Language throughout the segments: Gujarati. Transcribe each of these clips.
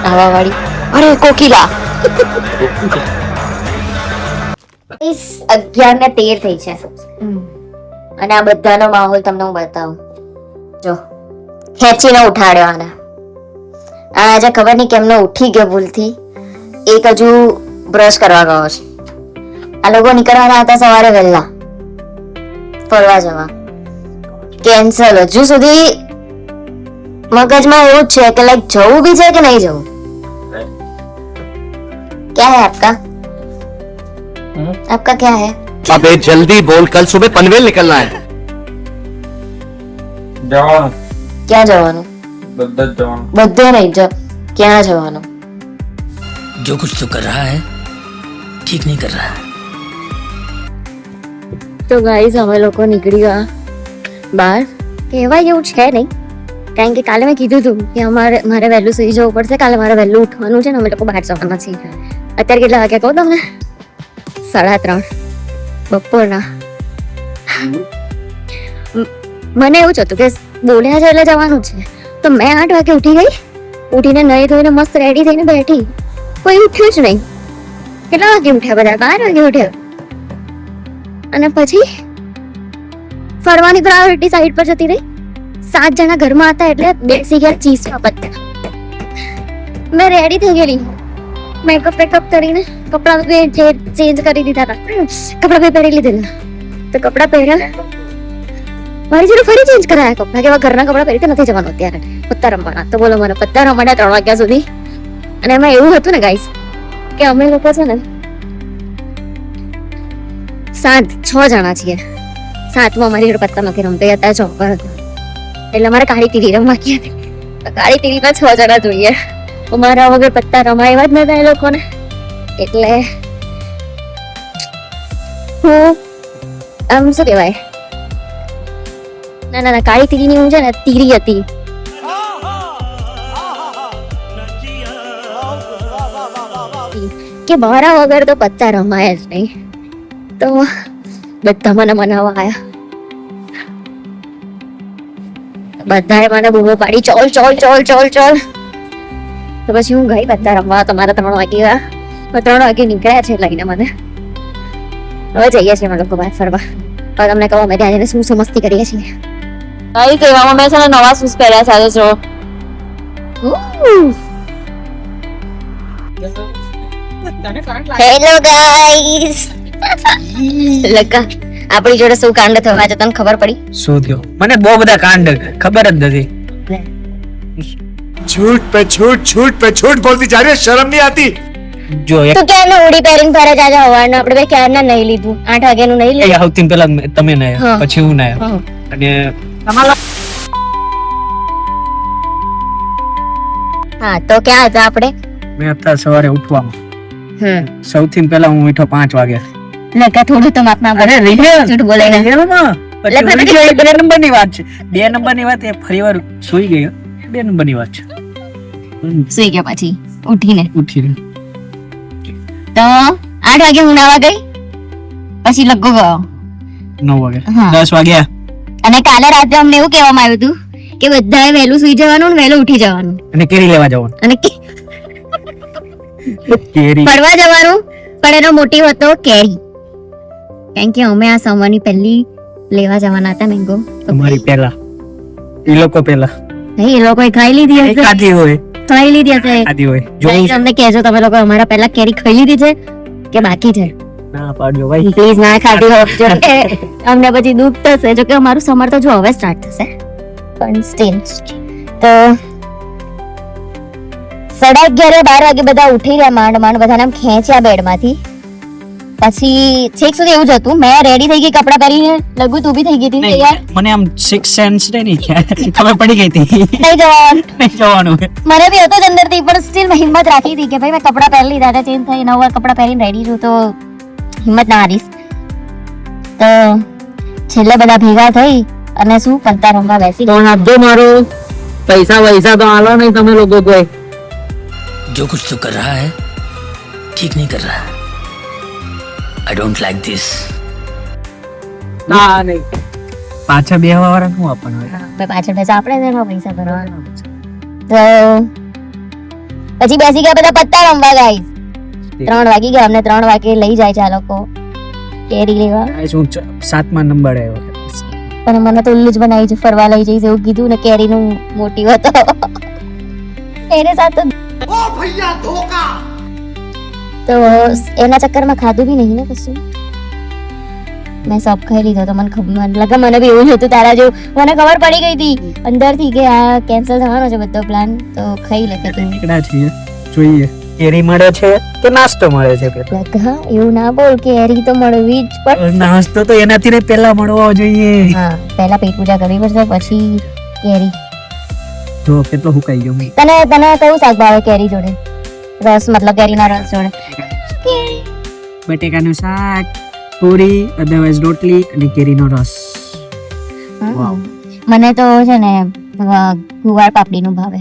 આવા વાળી અરે કોકિલા 11:13 થઈ છે અને આ બધાનો માહોલ તમને હું બતાવું. જો ખેંચીને ઉઠાડ્યો આને. આજે ખબર નહીં કેમનો ઉઠી ગયો ભૂલથી. એક હજુ બ્રશ કરવા ગયો છે. આ લોકો નીકળવાના હતા સવારે વહેલા ફરવા જવા. કેન્સલ. હજુ સુધી મગજમાં એવું જ છે કે લાઈક જવું બી છે કે નહીં જવું. क्या है आपका? आपका क्या है? अबे जल्दी बोल, कल सुबह पनवेल निकलना है. જવાનું. ક્યાં જવાનું? બધા જ જવાનું. બધે નહીં જ ક્યાં જવાનું? जो कुछ तो कर रहा है ठीक नहीं कर रहा. તો ગાઈઝ અમે લોકો નીકળી ગયા બહાર. કહેવાય એવું છે નહીં, કારણ કે કાલે મેં કીધું હતું કે મારે વહેલું સુઈ જવું પડશે. કાલે મારે વહેલું ઉઠવાનું છે ને અમે લોકો બહાર જવાના છીએ. અત્યારે કેટલા વાગ્યા કહું તમને? 3:30 બપોરના. મને એવું જ હતું કે બોલ્યા છે એટલે જવાનું છે. તો મેં 8 વાગે ઉઠી ગઈ. ઉઠીને નહીં ધોઈને મસ્ત રેડી થઈને બેઠી. કોઈ ઉઠ્યું જ નહીં. કેટલા વાગે ઉઠ્યા? બધા 12 વાગે ઉઠ્યા. અને પછી ફરવાની પ્રાયોરિટી સાઈડ પર જતી રહી. 7 જણા ઘરમાં હતા એટલે બેસી ગયા ચીઝમાં પત્તા. મેં રેડી થઈ ગયેલી. મેકઅપ કરીને કપડાં ચેન્જ કરી દીધા હતા. કપડાં પહેરી લીધેલા. તો કપડાં પહેર્યા. મારી જોડે ફરી ચેન્જ કરાયા કપડાં. કેવા ઘરના કપડાં પહેરી તો નથી જવાનું અત્યારે પત્તા રમવાના. તો બોલો મને પત્તા રમવાના 3 વાગ્યા સુધી. અને એમાં એવું હતું ને ગાઈસ કે અમે લોકો છે ને 6 જણા છીએ. 7માં મારી જોડે પત્તા નથી રમતા હતા. ચોપર હતા એટલે અમારે કાળી તીરી રમવા ગયા હતી. કાળી તીરીમાં 6 જણા જોઈએ. મારા વગર પત્તા રમાય જ નતા એ લોકોને. એટલે હું આમ શું કહેવાય, ના કાળી તીરીની હું છે ને તીરી હતી. કે મારા વગર તો પત્તા રમાય જ નહીં. તો બધા મને મનાવવા આવ્યા. બધાએ મને બૂમો પાડી, ચોલ ચોલ ચોલ ચોલ ચોલ. તો પછી હું ગઈ પત્તા રમવા. તમારા 3 વાગ્યા 3 વાગે નીકળ્યા છે લઈને મને. હવે જઈએ છીએ અમે લોકો બહાર ફરવા. હવે તમને કહું અમે ત્યાં જઈને શું મસ્તી કરીએ છીએ. કઈ કહેવામાં મેં છે ને નવા શૂઝ પહેર્યા સાથે જો. Hello guys. લકા આપણી જોડે શું કાંડ થવા છે તને ખબર પડી? શું થયો? મને બહુ બધા કાંડ ખબર જ નથી. झूठ पे झूठ बोलती जा रही है, शर्म नहीं आती. જો તું ક્યારનો ઉડી પહેરીને ફરે છે? આજે હવારનો આપણે બે ક્યારના નહીં લીધું. 8 વાગ્યાનું નહીં લીધું. સૌથી પહેલા તમે નાયા, હા. પછી હું નાયા. અને હા તો ક્યાં હતા આપણે? મેં અત્યારે સવારે ઉઠવામાં સૌથી પહેલા હું ઉઠ્યો 5 વાગે. લકા થોડું તો માપમાં બોલ. અરે રિહેલ જૂઠ બોલે ને. રિહેલ માં. એટલે પછી ઉઠી ગયો. 2 નંબરની વાત છે. 2 નંબરની વાત એ ફરીવાર સૂઈ ગયો. 2 નંબરની વાત છે. સુઈ ગયા પછી ઉઠીને. ઉઠીને તો 8 વાગે હું નાવા ગઈ. પછી લગ્ગો ગયો 9 વાગે હા. 10 વાગ્યા. અને કાલે રાતે અમને એવું કહેવામાં આવ્યું હતું કે બધાએ વહેલું સુઈ જવાનું ને વહેલું ઉઠી જવાનું અને કેરી લેવા જવાનું. અને કેરી ફરવા જવાનું. પણ એનો મોટિવ હતો કેરી. કારણ કે અમે આ સમરની પહેલી લેવા જવાના હતા મેંગો. તમારી પહેલા એ લોકો પહેલા નહીં એ લોકોએ ખાઈ લીધી હશે. ખાધી હોય ખાઈ લીધી હશે. ખાધી હોય. જોઈ તમને કહેજો તમે લોકો અમારા પહેલા કેરી ખાઈ લીધી છે કે બાકી છે? ના પાડજો ભાઈ. પ્લીઝ ના ખાધી હોત. જો કે અમને પછી દુઃખ થશે. જો કે અમારું સમર તો જો હવે સ્ટાર્ટ થશે પણ સ્ટીલ તો 11:30 12 વાગે બધા ઉઠી ગયા. માંડ બધાને આમ ખેંચ્યા બેડમાંથી. પછી છેક સુધી એવું જ હતું. મેં રેડી થઈ ગઈ કપડાં પહેરીને. લગુ તું બી થઈ ગઈ હતી તૈયાર? મને આમ સિક્સ સેન્સ નહીં ખબર પડી ગઈ હતી નહીં જવાનું. નહીં જવાનું. મને બી હતો જ અંદરથી પણ સ્ટીલ મેં હિંમત રાખી હતી કે ભાઈ મેં કપડાં પહેરી લીધા, ચેન્જ થઈ નવા કપડાં પહેરીને રેડી છું તો હિંમત ના હારીશ. તો છેલ્લે બધા ભેગા થઈ અને શું પત્તા રમવા બેસી તો આપજો મારો પૈસા તો આલો નહીં તમે લોકો કોઈ. जो कुछ तो कर रहा है ठीक नहीं कर रहा. I don't like this. ના નહીં પાછા બેહવા વાળા શું આપવાનું હોય? પાછળ બેસા આપણે જ એમાં પૈસા ભરવાના. તો પછી બેસી ગયા બધા પત્તા રમવા ગાઈસ 3 વાગી ગયા અમને 3 વાગે લઈ જાય છે આ લોકો કેરી લેવા શું 7મા નંબર આવ્યો પણ મને તો ઉલ્લુ જ બનાવી છે ફરવા લઈ જઈશ એવું કીધું ને કેરીનું મોટી હતો એને સાથે તો એના ચક્કરમાં ખાધું બી નહીં ને કશું મેં સબ ખાઈ લીધો તો મને ખબર મને બી એવું જ હતું તારા જેવું મને ખબર પડી ગઈ હતી અંદરથી કે આ કેન્સલ થવાનો છે બધો પ્લાન તો ખાઈ લે કે તું કેટલા છીએ જોઈએ કેરી મળે છે કે નાસ્તો મળે છે પેલા લગા એવું ના બોલ કેરી તો મળવી જ પણ નાસ્તો તો એનાથી પહેલા મળવો જોઈએ હા પહેલા પેટ પૂજા કરવી પડશે પછી કેરી જો કેટલો હુકાઈ ગયો તને કયું શાક ભાવે કેરી જોડે રસ મતલબ કેરીના રસ જોડે બટેકાનું શાક પૂરી અદરવાઇઝ રોટલી અને કેરીનો રસ વાવ. મને તો છે ને ગુવાર પાપડીનું ભાવે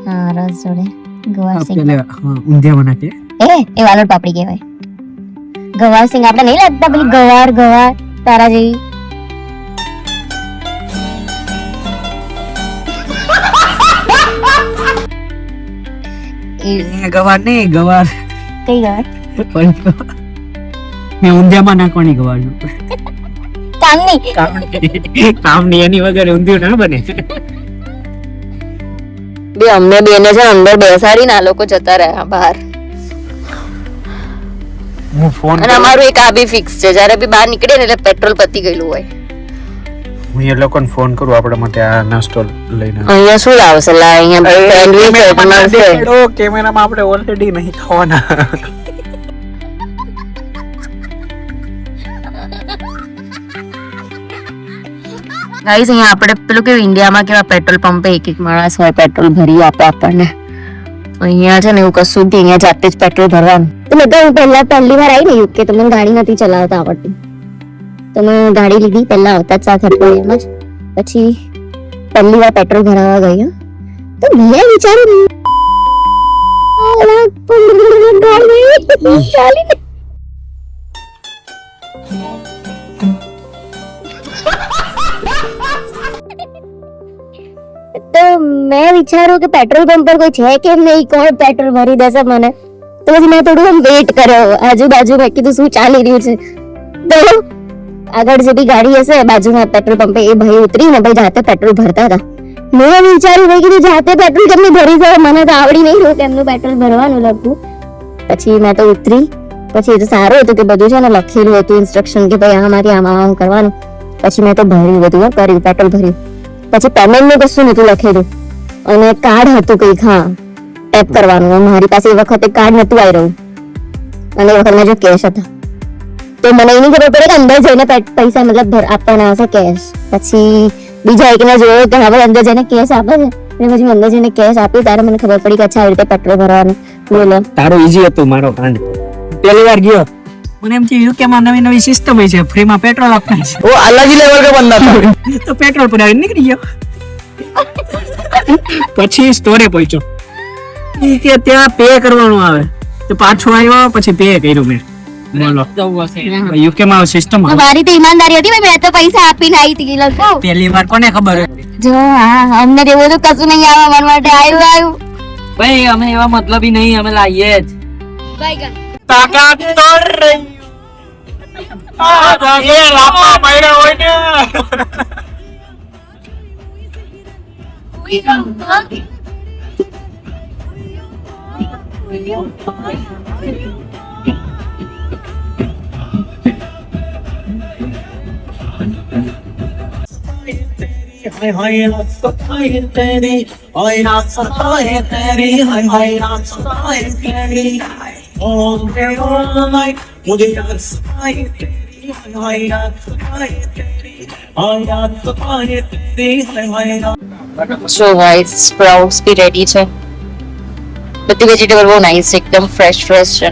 હા રસ જોડે ગવાર સિંગ પેલે હા ઊંધિયામાં નાખે એ વાલોડ પાપડી કહેવાય ગવાર સિંગ આપણે નહીં લાગતા પેલી ગવાર તારા જેવી ગવાર નહીં ગવાર કઈ ગવાર મેં ઊંધિયામાં નાખવાની ગવાર કામ નહીં એની વગર ઊંધિયું ના બને બે અમને બેને છે અંદર બેસાડીને આ લોકો જતા રહ્યા બહાર હું ફોન અને અમારું એક આ બી ફિક્સ છે જ્યારે બી બહાર નીકળે ને એટલે પેટ્રોલ પતી ગયેલું હોય હું એ લોકોને ફોન કરું આપણા માટે આ નાસ્તો લઈને અહીંયા શું લાવશે લા અહીંયા સેન્ડવિચ મળશે કેમેરામાં આપણે ઓલરેડી નહીં ખાવાના ગાઈસ અહીંયા આપણે પેલું કેવું ઇન્ડિયામાં કેવા પેટ્રોલ પંપે એક માણસ હોય પેટ્રોલ ભરી આપે આપણને અહીંયા છે ને એવું કશું જ અહીંયા જાતે જ પેટ્રોલ ભરવાનું તો મેં તો પહેલી વાર આવી ને યુકે તો મને ગાડી નથી ચલાવતા આવડતી તો મેં ગાડી લીધી પહેલા આવતા જ સાથે અઠવાડિયામાં જ પછી પહેલી વાર પેટ્રોલ ભરાવા ગઈ તો મેં વિચાર્યું તો મેં વિચાર્યું કે પેટ્રોલ પંપ પર કોઈ છે કે નહીં કોણ પેટ્રોલ ભરી દેશે મને તો પછી મેં થોડું વેઇટ કર્યો આજુબાજુ મેં કીધું શું ચાલી રહ્યું છે તો આગળ જે બી ગાડી હશે બાજુમાં પેટ્રોલ પંપે એ ભાઈ ઉતરીને ભાઈ જાતે પેટ્રોલ ભરતા હતા મેં વિચાર્યું ભાઈ કીધું જાતે પેટ્રોલ કેમની ભરી જાય મને તો આવડી નહીં રહ્યું કેમનું પેટ્રોલ ભરવાનું લખવું પછી મેં તો ઉતરી પછી એ તો સારું હતું કે બધું છે ને લખેલું હતું ઇન્સ્ટ્રક્શન કે ભાઈ આમાંથી આમાં કરવાનું પછી મેં તો ભર્યું બધું કર્યું પેટ્રોલ ભર્યું પછી પેમેન્ટ નું કશું નતું લખેલું અને કાર્ડ હતું કંઈક હા ટેપ કરવાનું મારી પાસે એ વખતે કાર્ડ નતું આવી રહ્યું અને એ વખતે જો કેશ હતા તો મને એની ખબર પડે કે અંદર જઈને પૈસા મતલબ આપવાના હશે કેશ પછી બીજા એકને જોયો કે હવે અંદર જઈને કેશ આપે છે અને પછી અંદર જઈને કેશ આપ્યું ત્યારે મને ખબર પડી કે અચ્છા આવી રીતે પેટ્રોલ ભરવાનું બોલો તારું ઈઝી હતું મારો કાંડ પહેલી વાર ગયો મને એમ થયું કે માં નવી સિસ્ટમ હોય છે ફ્રીમાં પેટ્રોલ આપતા છે वो अलग ही लेवल का बंदा था તો પેટ્રોલ પુરાવી નીકળી ગયો પછી સ્ટોરે પહોંચ્યો ઈ કે ત્યાં પે કરવાનું આવે તો પાછો આવ્યો પછી પે કર્યું મેં બોલો યુકે માં સિસ્ટમ મારી તો ઈમાનદારી હતી મેં તો પૈસા આપીને આવી હતી લોકો પહેલી વાર કોને ખબર જો હા અમને એવું તો કશું નહીં આવે મન માટે આવ્યું ભાઈ અમે એવા મતલબી નહીં અમે લાવીએ જ તાકાત તો રહી આ જાગે લાપા માર્યા હોય ને हाय हाय सताए तेरी हाय ना सताए तेरी हाय हाय ना सताए तेरी all day all night मुझे याद सताए तेरी हाय हाय ना सताए तेरी हाय याद सताए तेरी हाय हाय ना સો ગાઈસ સ્પ્રાઉટ્સ બી રેડી છે બધી વેજીટેબલ બહુ નાઈસ એકદમ ફ્રેશ છે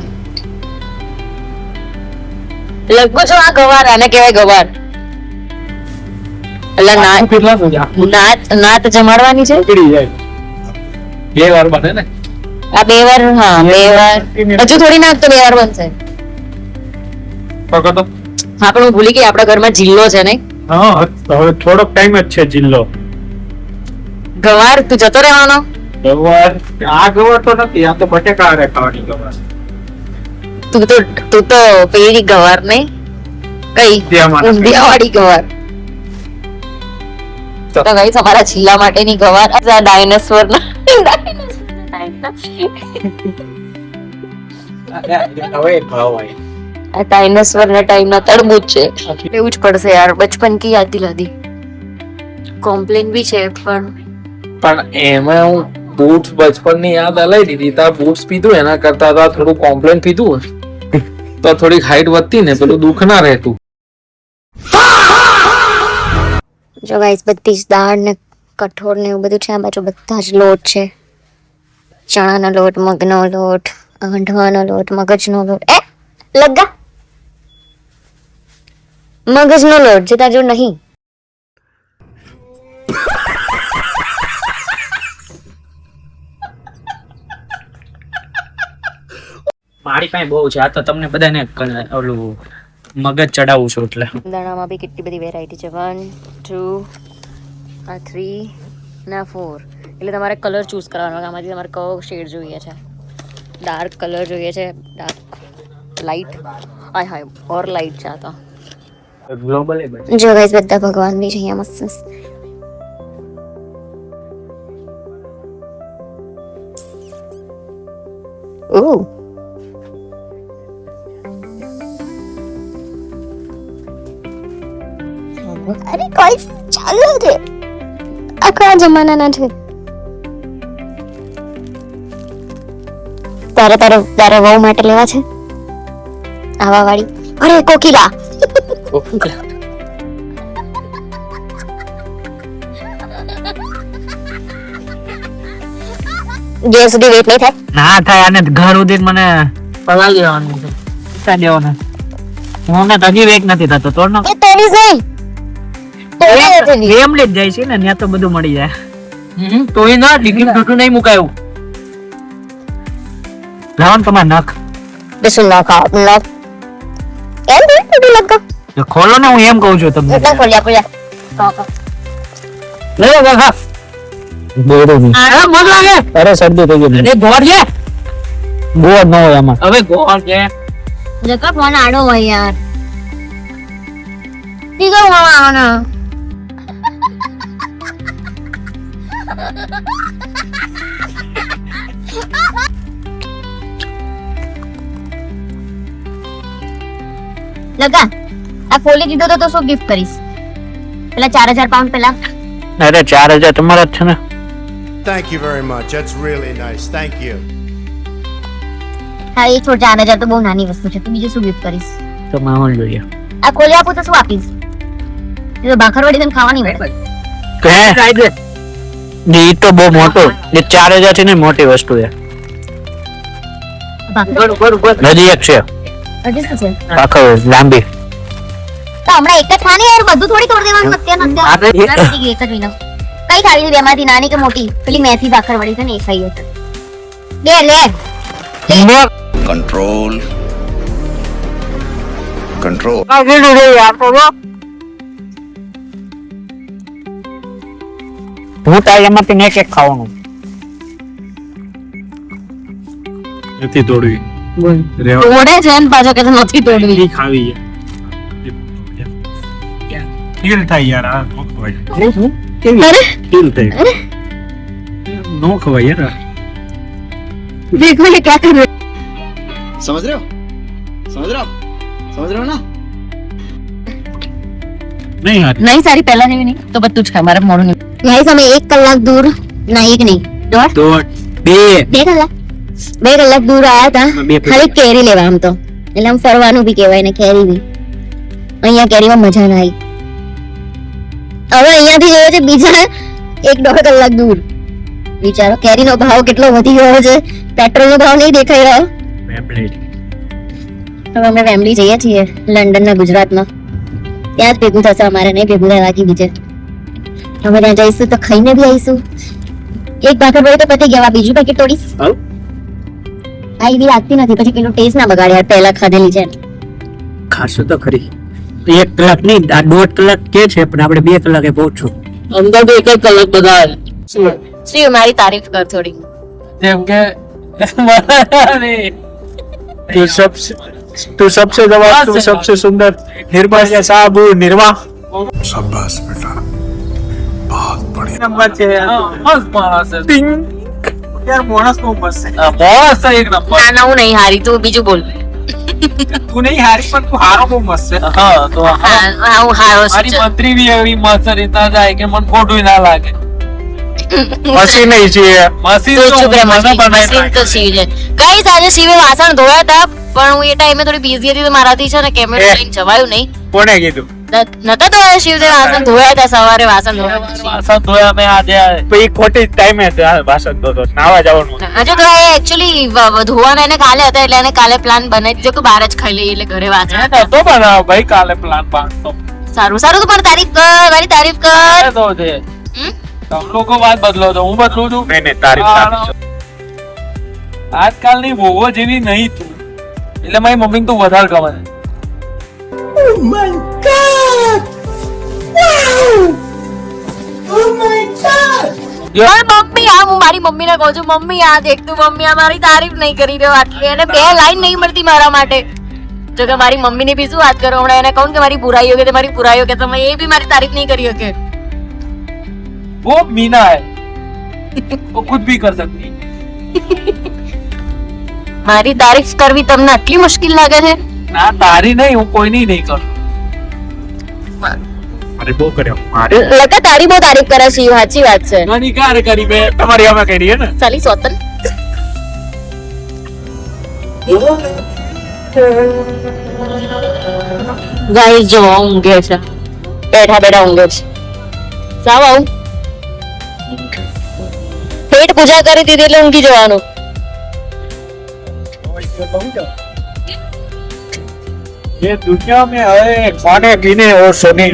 લગભગ જો આ ગવાર આને કહેવાય ગવાર એટલે નાત જમાડવાની છે બે વાર બને ને આ બે વાર હા બે વાર હજુ થોડી નાત તો બે વાર બનશે પકડો હા પણ હું ભૂલી ગઈ આપણા ઘરમાં જિલ્લો છે ને हाँ હવે થોડોક ટાઈમ જ છે જિલ્લો ગવાર તું જતો રહેવાનો ગવાર આ ગવાર તો નથી, આ તો બટેકા હારે ખાવાની ગવાર. તું તો પેલી ગવાર નહીં કઈ ઊંધિયા વાળી ગવાર. તો ગાઈસ અમારા છિલ્લા માટેની ગવાર આ ડાયનોસોર ના હવે ખાવાય. આ ડાયનોસોર ના ટાઈમ ના તરબૂચ છે. એવું જ પડશે યાર, બચપન કી યાદ દિલાદી. કોમ્પ્લેન બી છે પણ એમાં હું બૂટ્સ બચપન ની યાદ અલાઈ દીધી. તાર બૂટ્સ પીધું એના કરતા તો આ થોડું કોમ્પ્લેન પીધું તો થોડીક હાઈટ વધતી ને પેલું દુઃખ ના રહેતું. જો ગાઈસ બધી જ દાળ ને કઠોળ ને એવું બધું છે. આ બાજુ બધા જ લોટ છે. ચણાનો લોટ, મગનો લોટ, આંધવાનો લોટ, મગજનો લોટ. લગા મગજનો લોટ જે તાર જો નહીં. મારી પાસે બહુ છે. આ તો તમને બધાને ઓલું મગજ ચડાવું છું એટલે. દાણામાં બી કેટલી બધી વેરાયટી છે. 1 2 આ 3 ના 4. એટલે તમારે કલર ચૂઝ કરવાનો કે આમાંથી તમારે કયો શેડ જોઈએ છે. ડાર્ક કલર જોઈએ છે, ડાર્ક લાઇટ, હાય હાય ઓર લાઇટ છે. આ તો ગ્લોબલ એ બધી જો ગાઈસ બધા ભગવાન બી છે અહીંયા મસ્ત મસ્ત. ઓહ અરે કોઈ ચાલો રે આ કયા જમાનાના છે. તારે વહુ માટે લેવા છે આવા વાળી. અરે કોકિલા જ્યાં સુધી વેટ નહીં થાય ના થાય. આને ઘર સુધી મને પલા દેવાનું છે, પતા દેવાના. હું હજી વેક નથી થતો. તો એ તોડી જાય એમ લઈ જાય છે ને ત્યાં તો બધું મળી જાય. તો એ ના ડીગલી ટૂટું નહીં મુકાયું. લાવન તમારે નખ બેસું ના ખાવ લગ એમ બધું લગ તો ખોલો ને. હું એમ કહું છું તમને. એટલે ખોલ્યા પડ્યા લે લે હા બોડો ની આ મગ લાગે. અરે શરદી થઈ ગઈ. અરે ગોળ છે, ગોળ ન હોય આમાં. હવે ગોળ છે જકા ફોન આડો હોય યાર. ઠીક છે મામા લગા આ ફોલી દીધો તો શું ગિફ્ટ કરીશ? પેલા 4000 પાઉન્ડ પેલા. અરે 4000 તમારા જ છે ને. Thank you very much. That's really nice. Thank you. હા એ છોડ 4000 તો બહુ નાની વસ્તુ છે. તું બીજું શું ગિફ્ટ કરીશ? તો માહોલ જોઈએ. આ ખોલી આપું તો શું આપીશ? એ તો ભાખરવડી તને ખાવાની મળે. કે ઈ તો બહુ મોટો. એ 4000 છે ને મોટી વસ્તુ છે. હજી એક છે ભાખર લાંબી. તો હમણાં એક જ ખાને યાર, બધું થોડી તોડ દેવાનું અત્યારે. એક જ વિના કઈ ખાવી છે બેમાંથી, નાની કે મોટી? પેલી મેથી ભાખરવડી છે ને એ ખાઈ હતી. લે Control. Control. હું તારી એમાંથી એક એક ખાવાનું નથી તોડવી. તોડે છે ને પાછો કે નથી તોડવી. ખાવી ફીલ થાય યાર. આ નો ખવાય. કેવી ફીલ થાય? નો ખવાય યાર. देखो ये क्या कर रहे हो. समझ रहे हो? समझ रहे हो? समझ रहे हो ना? નહીં યાર नहीं सारी पहला नहीं नहीं तो બધું જ ખા મારા મોઢું નહીં. ગાઈસ અમે 1 કલાક દૂર ના એક નહીં દોઢ તો બે 2 કલાક 2 કલાક દૂર આયા હતા ખાલી કેરી લેવા. આમ તો એટલે આમ ફરવાનું બી કહેવાય ને કેરી બી. અહીંયા કેરીમાં મજા ના આવી. હવે અહીંયાથી જોયો છે બીજા 1-1.5 કલાક દૂર. વિચારો કેરીનો ભાવ કેટલો વધી ગયો છે. પેટ્રોલનો ભાવ નહીં દેખાઈ રહ્યો. હવે અમે વેમ્બલી જઈએ છીએ લંડન ના ગુજરાતમાં. ત્યાં જ ભેગું થશે અમારે, નહીં ભેગું થાય બાકી બીજે. અમે ત્યાં જઈશું તો ખાઈને બી આવીશું. એક ભાખર પડે તો પતી ગયા, બીજું પેકેટ તોડીશ. આ એવી લાગતી નથી પછી પેલું ટેસ્ટ ના બગાડે યાર, પહેલા ખાધેલી છે. ખાશું તો ખરી. 1 કલાક નહીં, આ 1.5 કલાક કે છે પણ આપણે 2 કલાકે પહોંચશું. અંદર તો 1 જ કલાક બધા શિવ મારી તારીફ કર થોડી. જેમ કે तू सबसे जवाब तू सबसे सुंदर निर्मा या साबु निर्मा शाबाश बेटा बहुत बढ़िया નંબર છે મસ્ત માણસ છે यार बोनस को बस से માણસ છે એક નંબર ના હું નહીં હારી, તું બીજું બોલ. तू नहीं हारी पर तू हारो को मस्त है હા તો હા હું હારો મારી છું. મંત્રી બી એવી મસ્ત રીતના જાય કે મને ખોટું ના લાગે मसी नहीं चाहिए મસીન તું તો ચૂપ રહે, મને મસ્તી બનાવી મસ્તી તો શિવ છે. કઈ આજે શિવે વાસણ ધોયા હતા પણ હું એ ટાઈમે થોડી બિઝી હતી તો મારાથી છે ને કેમેરા લઈને જવાયું નહીં. કોને કીધું નતા ધોયા શિવદેવ વાસણ ધોયા હતા સવારે વાસણ ધોયા. વાસણ ધોયા મેં આજે ભાઈ ખોટી ટાઈમે ભાષણ દો નાવા જવાનું હજુ તો એકચ્યુઅલી ધોવાના એને કાલે હતા એટલે એને કાલે પ્લાન બનાવી દીધો કે બહાર જ ખાઈ લઈએ એટલે ઘરે વાસણ. નતો બનાવ્યો ભાઈ કાલે પ્લાન બાંધતો સારું સારું તું પણ તારીફ કર, મારી તારીફ કર. તો છે હમ? તમે લોકો વાત બદલો છો હું બદલું છું નહીં તારીફ આજકાલની વહુઓ જેવી નહીં તું એટલે મારી મમ્મી તું વધારે ગમે છે. પણ મમ્મી આ હું મારી મમ્મીને કહું છું મમ્મી આ દેખ તું મમ્મી આ મારી તારીફ નહીં કરી રહ્યો આટલી, એને બે લાઈન નહીં મળતી મારા માટે. જો કે મારી મમ્મીની બી શું વાત કરો, હમણાં એને કહું કે મારી બુરાઈઓ કે મારી બુરાઈઓ કે તમે એ બી મારી તારીફ નહીં કરી શકે. वो मीना है वो कुछ भी कर सकती है. મારી તારીફ કરવી તમને આટલી મુશ્કેલ લાગે છે? ના તારી નહીં હું કોઈની નહીં કરું. અરે બહુ કર્યો મારે લતા તારી બહુ તારીફ કરે છે, સાચી વાત છે. નાની ક્યારે કરી મેં તમારી અમે કરી ને ચાલી સોતન ગાઈસ જો ઊંઘે છે, બેઠા બેઠા ઊંઘે છે. સાવ આવું પેટ પૂજા કરી દીધી એટલે ઊંઘી જવાનું. ये दुनिया में है खाने पीने और सोने